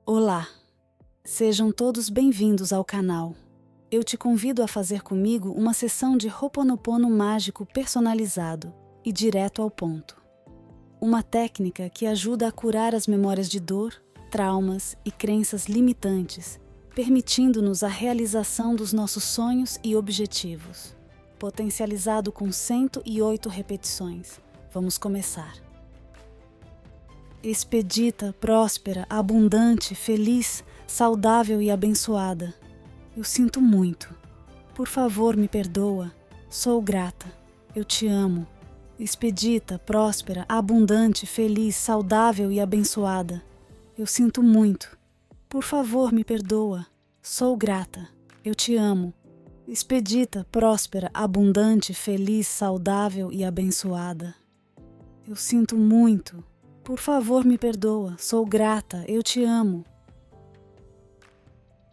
Olá, sejam todos bem-vindos ao canal. Eu te convido a fazer comigo uma sessão de Ho'oponopono mágico personalizado e direto ao ponto. Uma técnica que ajuda a curar as memórias de dor, traumas e crenças limitantes, permitindo-nos a realização dos nossos sonhos e objetivos. Potencializado com 108 repetições. Vamos começar. Expedita, próspera, abundante, feliz, saudável e abençoada. Eu sinto muito. Por favor, me perdoa. Sou grata. Eu te amo. Expedita, próspera, abundante, feliz, saudável e abençoada. Eu sinto muito. Por favor, me perdoa. Sou grata. Eu te amo. Expedita, próspera, abundante, feliz, saudável e abençoada. Eu sinto muito. Por favor, me perdoa. Sou grata. Eu te amo.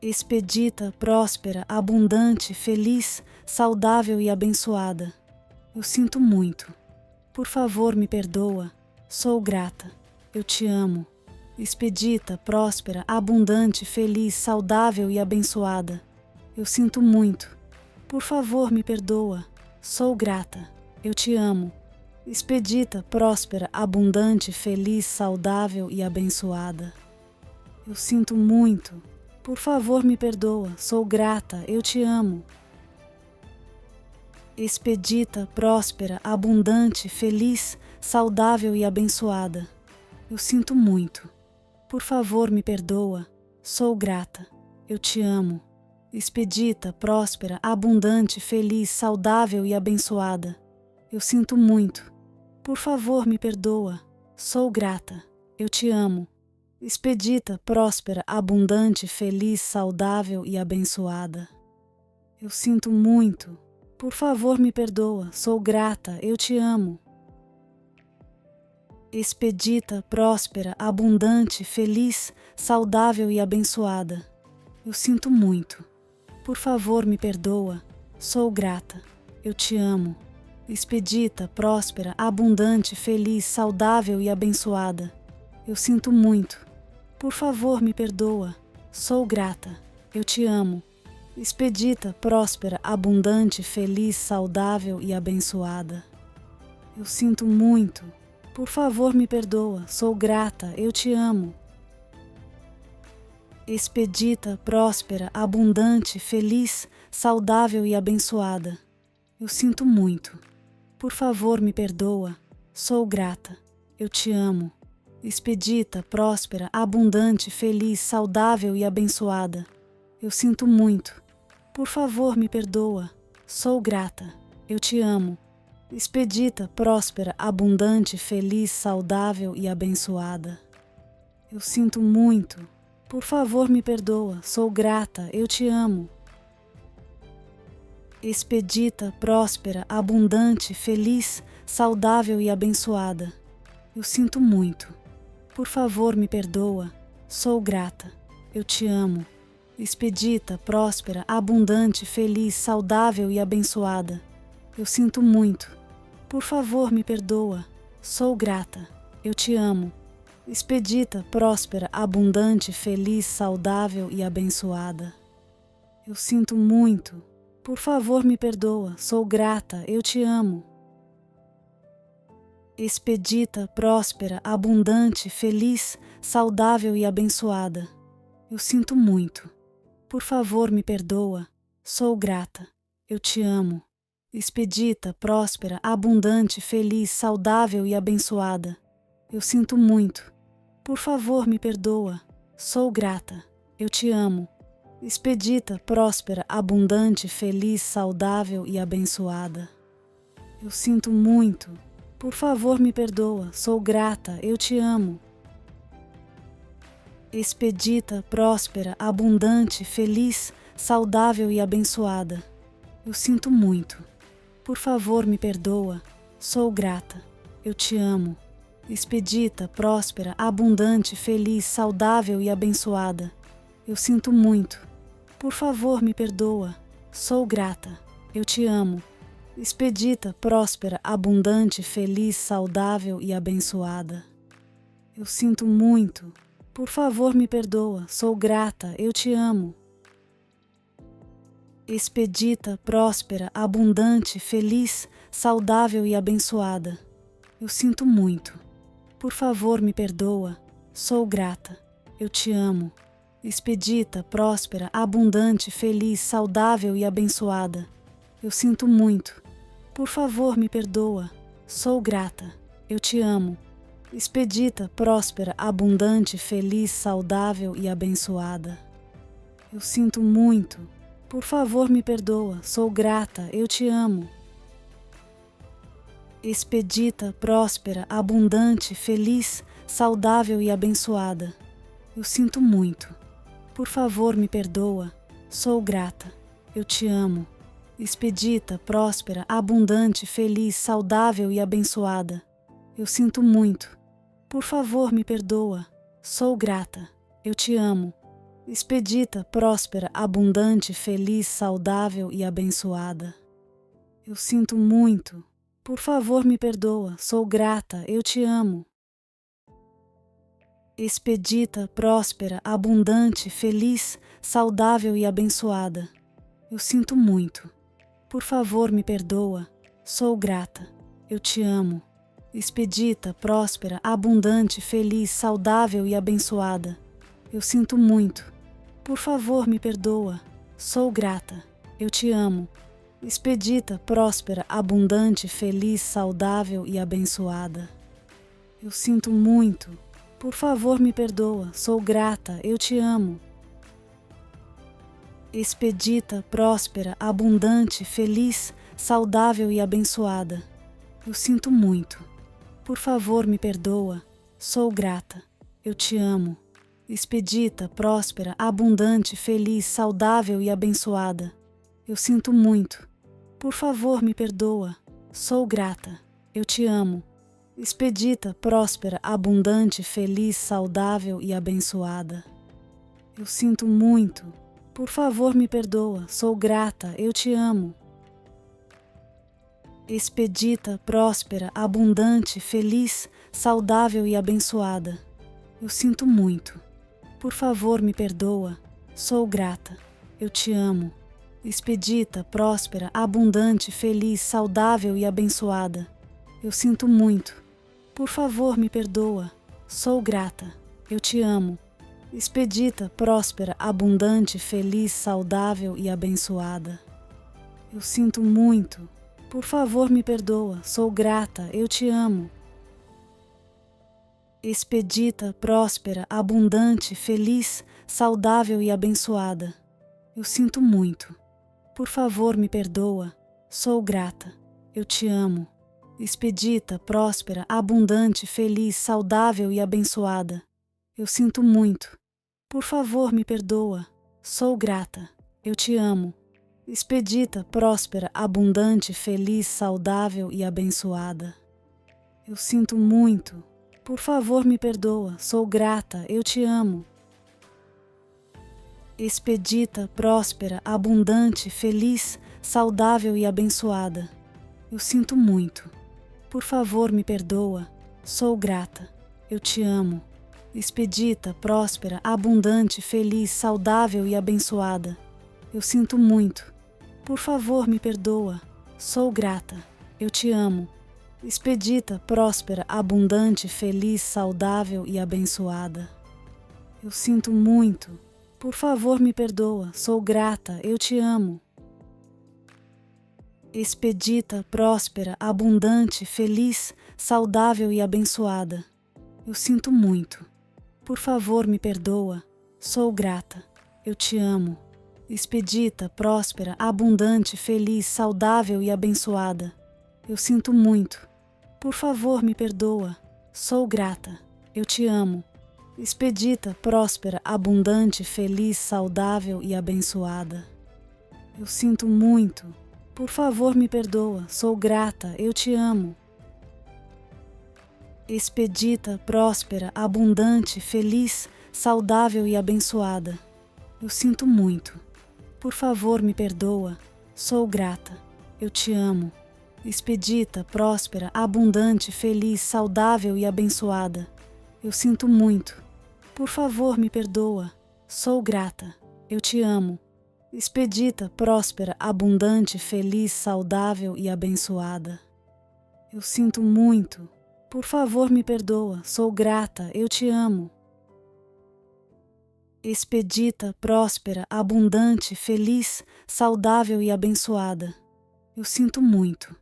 Expedita, próspera, abundante, feliz, saudável e abençoada. Eu sinto muito. Por favor, me perdoa. Sou grata. Eu te amo. Expedita, próspera, abundante, feliz, saudável e abençoada. Eu sinto muito. Por favor, me perdoa. Sou grata. Eu te amo. Expedita, próspera, abundante, feliz, saudável e abençoada. Eu sinto muito. Por favor, me perdoa. Sou grata. Eu te amo. Expedita, próspera, abundante, feliz, saudável e abençoada. Eu sinto muito. Por favor, me perdoa. Sou grata. Eu te amo. Expedita, próspera, abundante, feliz, saudável e abençoada. Eu sinto muito. Por favor, me perdoa. Sou grata. Eu te amo. Expedita, próspera, abundante, feliz, saudável e abençoada. Eu sinto muito. Por favor, me perdoa. Sou grata. Eu te amo. Expedita, próspera, abundante, feliz, saudável e abençoada. Eu sinto muito. Por favor, me perdoa. Sou grata. Eu te amo. Expedita, próspera, abundante, feliz, saudável e abençoada. Eu sinto muito. Por favor, me perdoa. Sou grata. Eu te amo. Expedita, próspera, abundante, feliz, saudável e abençoada. Eu sinto muito. Por favor, me perdoa. Sou grata. Eu te amo. Expedita, próspera, abundante, feliz, saudável e abençoada. Eu sinto muito. Por favor, me perdoa. Sou grata. Eu te amo. Expedita, próspera, abundante, feliz, saudável e abençoada. Eu sinto muito. Por favor, me perdoa. Sou grata. Eu te amo. Expedita, próspera, abundante, feliz, saudável e abençoada. Eu sinto muito. Por favor, me perdoa. Sou grata. Eu te amo. Expedita, próspera, abundante, feliz, saudável e abençoada. Eu sinto muito. Por favor, me perdoa. Sou grata. Eu te amo. Expedita, próspera, abundante, feliz, saudável e abençoada. Eu sinto muito. Por favor, me perdoa. Sou grata. Eu te amo. Expedita, próspera, abundante, feliz, saudável e abençoada. Eu sinto muito. Por favor, me perdoa. Sou grata. Eu te amo. Expedita, próspera, abundante, feliz, saudável e abençoada. Eu sinto muito. Por favor, me perdoa. Sou grata. Eu te amo. Expedita, próspera, abundante, feliz, saudável e abençoada. Eu sinto muito. Por favor, me perdoa. Sou grata. Eu te amo. Expedita, próspera, abundante, feliz, saudável e abençoada. Eu sinto muito. Por favor, me perdoa. Sou grata. Eu te amo. Expedita, próspera, abundante, feliz, saudável e abençoada. Eu sinto muito. Por favor, me perdoa. Sou grata. Eu te amo. Expedita, próspera, abundante, feliz, saudável e abençoada. Eu sinto muito. Por favor, me perdoa. Sou grata. Eu te amo. Expedita, próspera, abundante, feliz, saudável e abençoada. Eu sinto muito. Por favor, me perdoa. Sou grata. Eu te amo. Expedita, próspera, abundante, feliz, saudável e abençoada. Eu sinto muito. Por favor, me perdoa. Sou grata. Eu te amo. Expedita, próspera, abundante, feliz, saudável e abençoada. Eu sinto muito. Por favor, me perdoa. Sou grata. Eu te amo. Expedita, próspera, abundante, feliz, saudável e abençoada. Eu sinto muito. Por favor, me perdoa. Sou grata. Eu te amo. Expedita, próspera, abundante, feliz, saudável e abençoada. Eu sinto muito. Por favor, me perdoa. Sou grata. Eu te amo. Expedita, próspera, abundante, feliz, saudável e abençoada. Eu sinto muito. Por favor, me perdoa. Sou grata. Eu te amo. Expedita, próspera, abundante, feliz, saudável e abençoada. Eu sinto muito. Por favor, me perdoa. Sou grata. Eu te amo. Expedita, próspera, abundante, feliz, saudável e abençoada. Eu sinto muito. Por favor, me perdoa. Sou grata. Eu te amo. Expedita, próspera, abundante, feliz, saudável e abençoada. Eu sinto muito. Por favor, me perdoa. Sou grata. Eu te amo. Expedita, próspera, abundante, feliz, saudável e abençoada. Eu sinto muito. Por favor, me perdoa. Sou grata. Eu te amo. Expedita, próspera, abundante, feliz, saudável e abençoada. Eu sinto muito. Por favor, me perdoa. Sou grata. Eu te amo. Expedita, próspera, abundante, feliz, saudável e abençoada. Eu sinto muito. Por favor, me perdoa. Sou grata. Eu te amo. Expedita, próspera, abundante, feliz, saudável e abençoada. Eu sinto muito. Por favor, me perdoa. Sou grata. Eu te amo. Expedita, próspera, abundante, feliz, saudável e abençoada. Eu sinto muito. Por favor, me perdoa. Sou grata. Eu te amo. Expedita, próspera, abundante, feliz, saudável e abençoada. Eu sinto muito. Por favor, me perdoa. Sou grata. Eu te amo. Expedita, próspera, abundante, feliz, saudável e abençoada. Eu sinto muito. Por favor, me perdoa. Sou grata. Eu te amo. Expedita, próspera, abundante, feliz, saudável e abençoada. Eu sinto muito. Por favor, me perdoa. Sou grata. Eu te amo. Expedita, próspera, abundante, feliz, saudável e abençoada. Eu sinto muito. Por favor, me perdoa. Sou grata. Eu te amo. Expedita, próspera, abundante, feliz, saudável e abençoada. Eu sinto muito. Por favor, me perdoa. Sou grata. Eu te amo. Expedita, próspera, abundante, feliz, saudável e abençoada. Eu sinto muito. Por favor, me perdoa. Sou grata. Eu te amo. Expedita, próspera, abundante, feliz, saudável e abençoada. Eu sinto muito. Por favor, me perdoa. Sou grata. Eu te amo. Expedita, próspera, abundante, feliz, saudável e abençoada. Eu sinto muito. Por favor, me perdoa. Sou grata. Eu te amo. Expedita, próspera, abundante, feliz, saudável e abençoada. Eu sinto muito. Por favor, me perdoa. Sou grata. Eu te amo. Expedita, próspera, abundante, feliz, saudável e abençoada. Eu sinto muito. Por favor, me perdoa. Sou grata. Eu te amo. Expedita, próspera, abundante, feliz, saudável e abençoada. Eu sinto muito. Por favor, me perdoa. Sou grata. Eu te amo. Expedita, próspera, abundante, feliz, saudável e abençoada. Eu sinto muito. Por favor, me perdoa. Sou grata. Eu te amo. Expedita, próspera, abundante, feliz, saudável e abençoada. Eu sinto muito. Por favor, me perdoa. Sou grata. Eu te amo. Expedita, próspera, abundante, feliz, saudável e abençoada. Eu sinto muito. Por favor, me perdoa. Sou grata. Eu te amo. Expedita, próspera, abundante, feliz, saudável e abençoada. Eu sinto muito.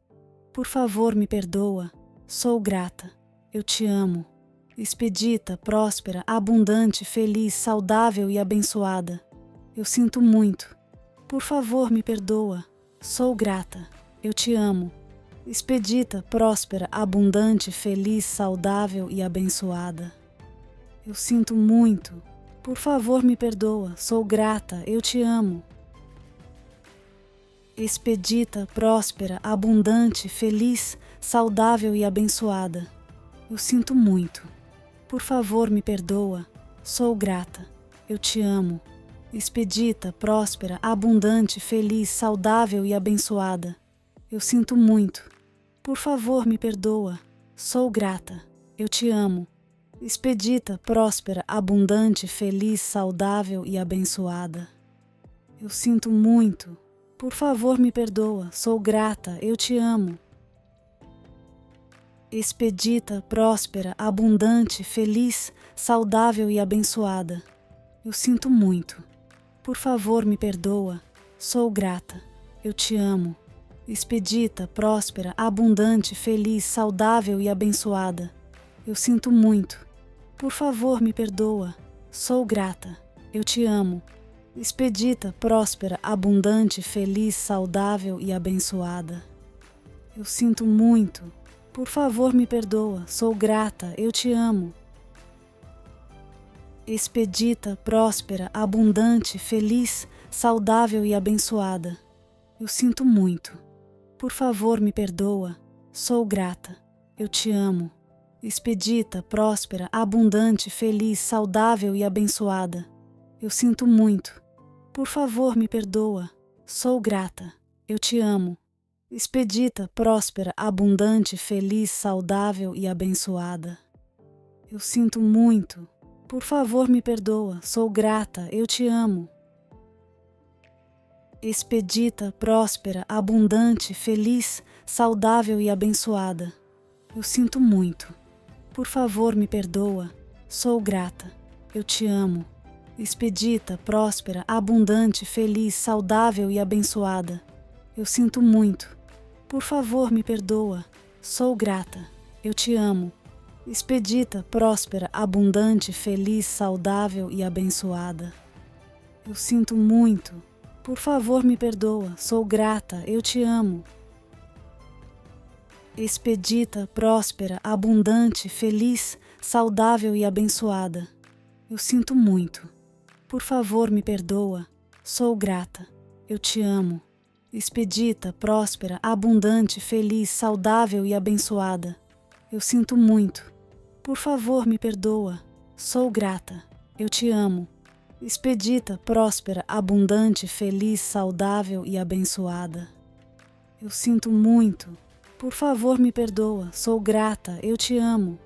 Por favor, me perdoa. Sou grata. Eu te amo. Expedita, próspera, abundante, feliz, saudável e abençoada. Eu sinto muito. Por favor, me perdoa. Sou grata. Eu te amo. Expedita, próspera, abundante, feliz, saudável e abençoada. Eu sinto muito. Por favor, me perdoa. Sou grata. Eu te amo. Expedita, próspera, abundante, feliz, saudável e abençoada. Eu sinto muito. Por favor, me perdoa. Sou grata. Eu te amo. Expedita, próspera, abundante, feliz, saudável e abençoada. Eu sinto muito. Por favor, me perdoa. Sou grata. Eu te amo. Expedita, próspera, abundante, feliz, saudável e abençoada. Eu sinto muito. Por favor, me perdoa. Sou grata. Eu te amo. Expedita, próspera, abundante, feliz, saudável e abençoada. Eu sinto muito. Por favor, me perdoa. Sou grata. Eu te amo. Expedita, próspera, abundante, feliz, saudável e abençoada. Eu sinto muito. Por favor, me perdoa. Sou grata. Eu te amo. Expedita, próspera, abundante, feliz, saudável e abençoada. Eu sinto muito. Por favor, me perdoa. Sou grata. Eu te amo. Expedita, próspera, abundante, feliz, saudável e abençoada. Eu sinto muito. Por favor, me perdoa. Sou grata. Eu te amo. Expedita, próspera, abundante, feliz, saudável e abençoada. Eu sinto muito. Por favor, me perdoa. Sou grata. Eu te amo. Expedita, próspera, abundante, feliz, saudável e abençoada. Eu sinto muito. Por favor, me perdoa. Sou grata. Eu te amo. Expedita, próspera, abundante, feliz, saudável e abençoada. Eu sinto muito. Por favor, me perdoa. Sou grata. Eu te amo. Expedita, próspera, abundante, feliz, saudável e abençoada. Eu sinto muito. Por favor, me perdoa. Sou grata. Eu te amo. Expedita, próspera, abundante, feliz, saudável e abençoada. Eu sinto muito. Por favor, me perdoa. Sou grata. Eu te amo. Expedita, próspera, abundante, feliz, saudável e abençoada. Eu sinto muito. Por favor, me perdoa. Sou grata. Eu te amo. Expedita, próspera, abundante, feliz, saudável e abençoada. Eu sinto muito. Por favor, me perdoa. Sou grata. Eu te amo. Expedita, próspera, abundante, feliz, saudável e abençoada. Eu sinto muito. Por favor, me perdoa. Sou grata. Eu te amo.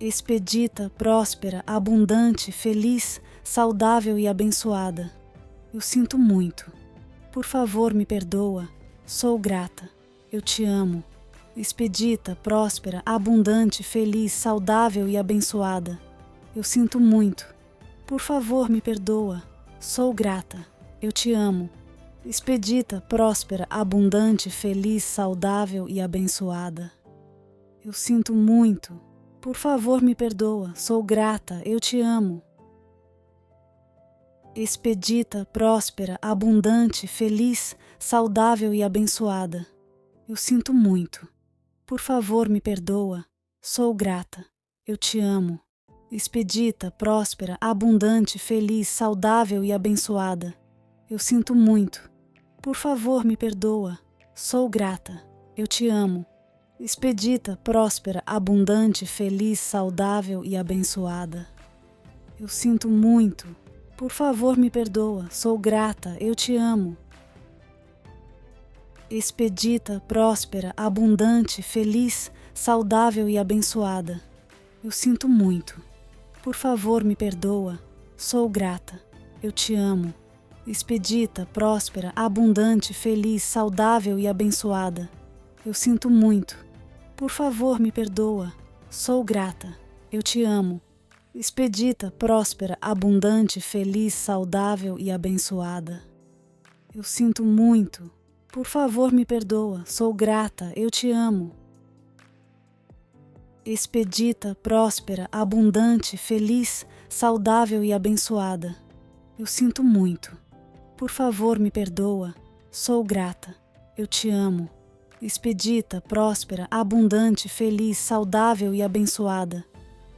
Expedita, próspera, abundante, feliz, saudável e abençoada. Eu sinto muito. Por favor, me perdoa. Sou grata. Eu te amo. Expedita, próspera, abundante, feliz, saudável e abençoada. Eu sinto muito. Por favor, me perdoa. Sou grata. Eu te amo. Expedita, próspera, abundante, feliz, saudável e abençoada. Eu sinto muito. Por favor, me perdoa. Sou grata. Eu te amo. Expedita, próspera, abundante, feliz, saudável e abençoada. Eu sinto muito. Por favor, me perdoa. Sou grata. Eu te amo. Expedita, próspera, abundante, feliz, saudável e abençoada. Eu sinto muito. Por favor, me perdoa. Sou grata. Eu te amo. Expedita, próspera, abundante, feliz, saudável e abençoada. Eu sinto muito. Por favor, me perdoa. Sou grata. Eu te amo. Expedita, próspera, abundante, feliz, saudável e abençoada. Eu sinto muito. Por favor, me perdoa. Sou grata. Eu te amo. Expedita, próspera, abundante, feliz, saudável e abençoada. Eu sinto muito. Por favor, me perdoa. Sou grata. Eu te amo. Expedita, próspera, abundante, feliz, saudável e abençoada. Eu sinto muito. Por favor, me perdoa. Sou grata. Eu te amo. Expedita, próspera, abundante, feliz, saudável e abençoada. Eu sinto muito. Por favor, me perdoa. Sou grata. Eu te amo. Expedita, próspera, abundante, feliz, saudável e abençoada.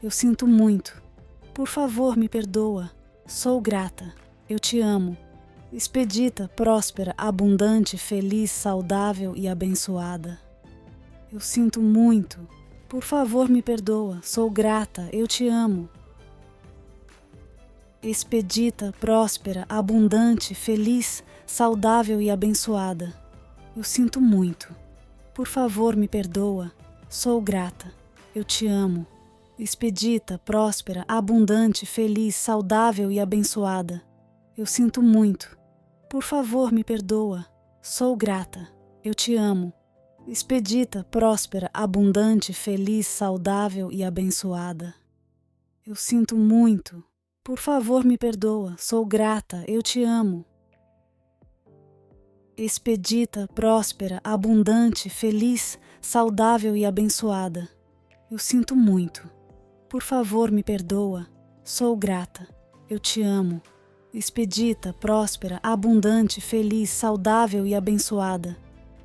Eu sinto muito. Por favor, me perdoa. Sou grata. Eu te amo. Expedita, próspera, abundante, feliz, saudável e abençoada. Eu sinto muito. Por favor, me perdoa. Sou grata. Eu te amo. Expedita, próspera, abundante, feliz, saudável e abençoada. Eu sinto muito. Por favor, me perdoa. Sou grata. Eu te amo. Expedita, próspera, abundante, feliz, saudável e abençoada. Eu sinto muito. Por favor, me perdoa. Sou grata. Eu te amo. Expedita, próspera, abundante, feliz, saudável e abençoada. Eu sinto muito. Por favor, me perdoa. Sou grata. Eu te amo. Expedita, próspera, abundante, feliz, saudável e abençoada. Eu sinto muito. Por favor, me perdoa. Sou grata. Eu te amo. Expedita, próspera, abundante, feliz, saudável e abençoada.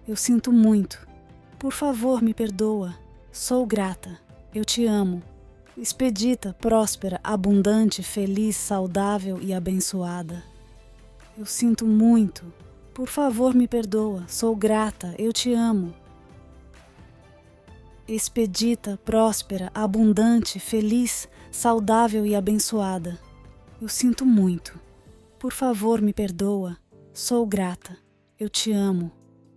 Eu sinto muito. Por favor, me perdoa. Sou grata. Eu te amo. Expedita, próspera, abundante, feliz, saudável e abençoada. Eu sinto muito. Por favor, me perdoa. Sou grata. Eu te amo. Expedita, próspera, abundante, feliz, saudável e abençoada. Eu sinto muito. Por favor, me perdoa. Sou grata. Eu te amo.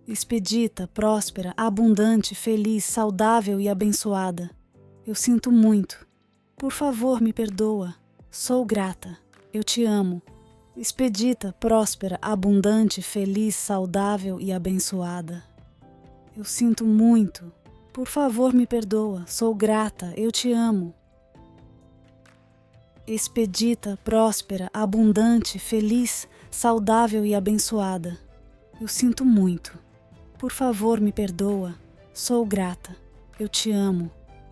Expedita, próspera, abundante, feliz, saudável e abençoada. Eu sinto muito. Por favor, me perdoa. Sou grata. Eu te amo. Expedita, próspera, abundante, feliz, saudável e abençoada. Eu sinto muito. Por favor, me perdoa. Sou grata. Eu te amo. Expedita, próspera, abundante, feliz, saudável e abençoada. Eu sinto muito. Por favor, me perdoa. Sou grata. Eu te amo.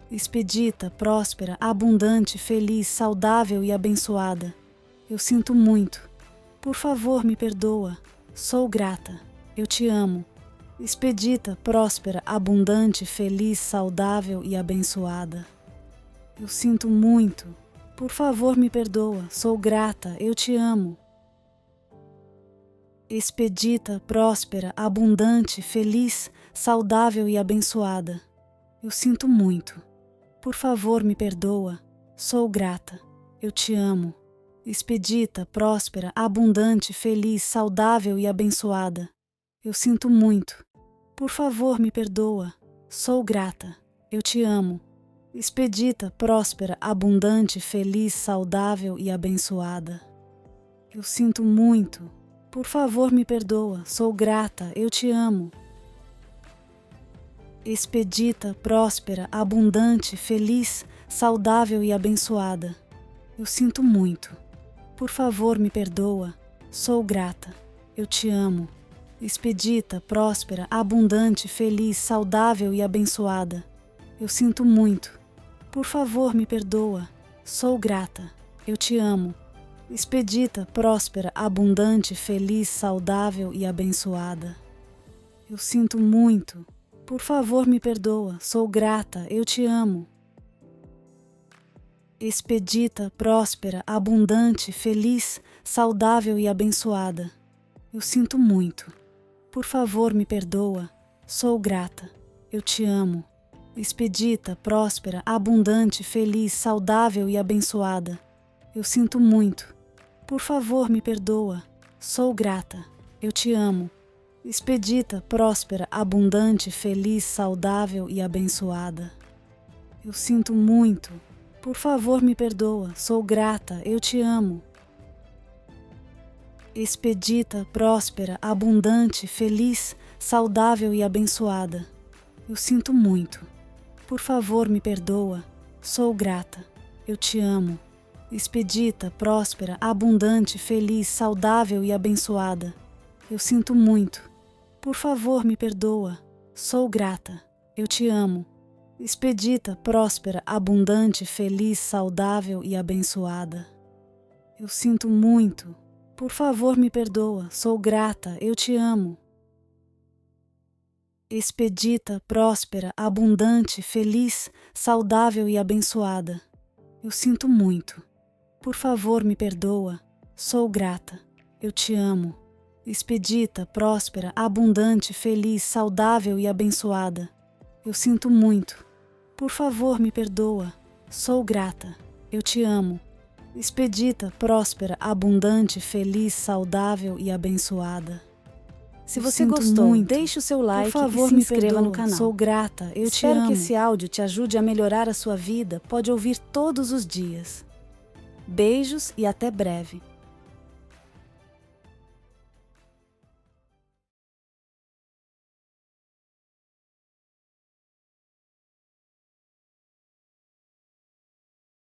Expedita, próspera, abundante, feliz, saudável e abençoada. Eu sinto muito. Por favor, me perdoa. Sou grata. Eu te amo. Expedita, próspera, abundante, feliz, saudável e abençoada. Eu sinto muito. Por favor, me perdoa. Sou grata. Eu te amo. Expedita, próspera, abundante, feliz, saudável e abençoada. Eu sinto muito. Por favor, me perdoa. Sou grata. Eu te amo. Expedita, próspera, abundante, feliz, saudável e abençoada. Eu sinto muito. Por favor, me perdoa. Sou grata. Eu te amo. Expedita, próspera, abundante, feliz, saudável e abençoada. Eu sinto muito. Por favor, me perdoa. Sou grata. Eu te amo. Expedita, próspera, abundante, feliz, saudável e abençoada. Eu sinto muito. Por favor, me perdoa. Sou grata. Eu te amo. Expedita, próspera, abundante, feliz, saudável e abençoada. Eu sinto muito. Por favor, me perdoa. Sou grata. Eu te amo. Expedita, próspera, abundante, feliz, saudável e abençoada. Eu sinto muito. Por favor, me perdoa. Sou grata. Eu te amo. Expedita, próspera, abundante, feliz, saudável e abençoada. Eu sinto muito. Por favor, me perdoa. Sou grata. Eu te amo. Expedita, próspera, abundante, feliz, saudável e abençoada. Eu sinto muito. Por favor, me perdoa. Sou grata. Eu te amo. Expedita, próspera, abundante, feliz, saudável e abençoada. Eu sinto muito. Por favor, me perdoa. Sou grata. Eu te amo. Expedita, próspera, abundante, feliz, saudável e abençoada. Eu sinto muito. Por favor, me perdoa. Sou grata. Eu te amo. Expedita, próspera, abundante, feliz, saudável e abençoada. Eu sinto muito. Por favor, me perdoa. Sou grata. Eu te amo. Expedita, próspera, abundante, feliz, saudável e abençoada. Eu sinto muito. Por favor, me perdoa. Sou grata. Eu te amo. Expedita, próspera, abundante, feliz, saudável e abençoada. Eu sinto muito. Por favor, me perdoa. Sou grata. Eu te amo. Expedita, próspera, abundante, feliz, saudável e abençoada. Eu sinto muito. Por favor, me perdoa. Sou grata. Eu te amo. Expedita, próspera, abundante, feliz, saudável e abençoada. Se você gostou, deixe o seu like e se inscreva no canal. Sou grata, eu te amo. Espero que esse áudio te ajude a melhorar a sua vida. Pode ouvir todos os dias. Beijos e até breve.